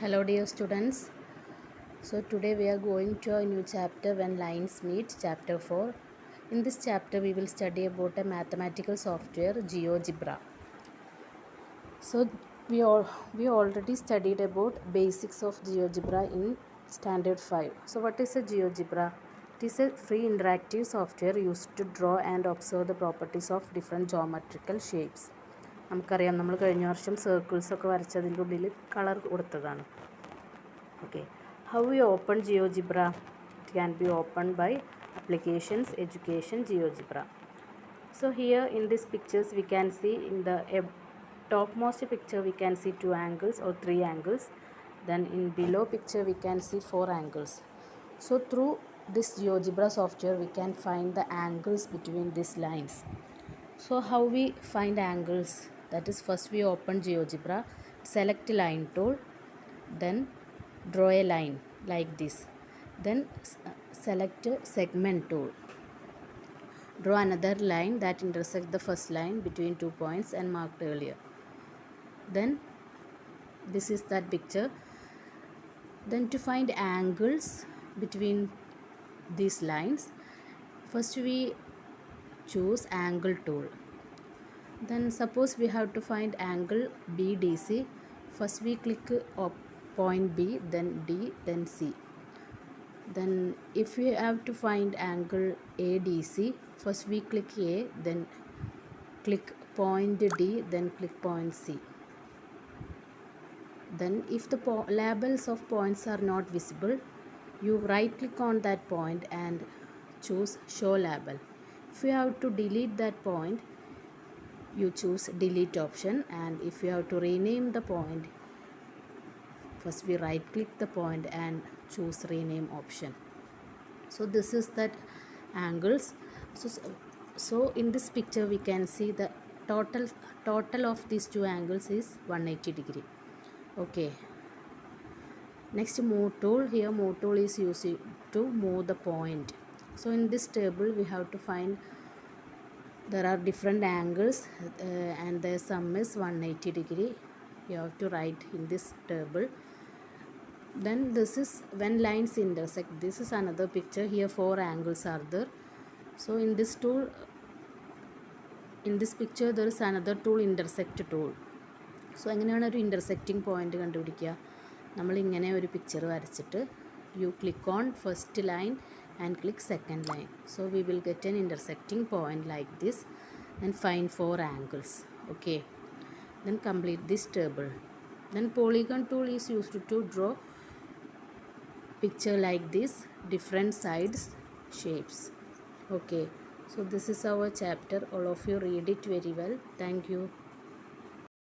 Hello dear students. So today we are going to a new chapter when lines meet, chapter 4. In this chapter we will study about a mathematical software, GeoGebra. So we already studied about basics of GeoGebra in standard 5. So what is a GeoGebra? It is a free interactive software used to draw and observe the properties of different geometrical shapes. നമുക്കറിയാം നമ്മൾ കഴിഞ്ഞ വർഷം സർക്കിൾസൊക്കെ വരച്ചതിൻ്റെ ഉള്ളിൽ colour കൊടുത്തതാണ്. Okay, how we open GeoGebra? It can be opened by applications, education, GeoGebra. So here in these pictures we can see in the topmost picture we can see 2 angles or 3 angles. Then in below picture we can see 4 angles. So through this GeoGebra software we can find the angles between these lines. So how we find angles? That is, first we open GeoGebra, select line tool, then draw a line like this, then select segment tool, draw another line that intersects the first line between 2 points and marked earlier. Then this is that picture. Then to find angles between these lines, first we choose angle tool. Then suppose we have to find angle BDC. First we click point B, then D, then C. Then if we have to find angle ADC, first we click A, then click point D, then click point C. Then if the labels of points are not visible, you right click on that point and choose show label. If you have to delete that point, you choose delete option, and if you have to rename the point, first we right click the point and choose rename option. So this is that angles. So in this picture we can see the total of these 2 angles is 180 degree. Okay, next move tool. Here move tool is used to move the point. So in this table we have to find there are different angles and their sum is 180 degree. You have to write in this table. Then this is when lines intersect. This is another picture. Here 4 angles are there. So in this tool, in this picture there is another tool, intersect tool. So എങ്ങനെയാണ് ഒരു intersecting point കണ്ടുപിടിക്കുക? നമ്മളിങ്ങനെ ഒരു picture വരച്ചിട്ട് you click on first line and click second line. So we will get an intersecting point like this and find 4 angles. Okay, then complete this table. Then polygon tool is used to draw picture like this, different sides shapes. Okay, so this is our chapter. All of you read it very well. Thank you.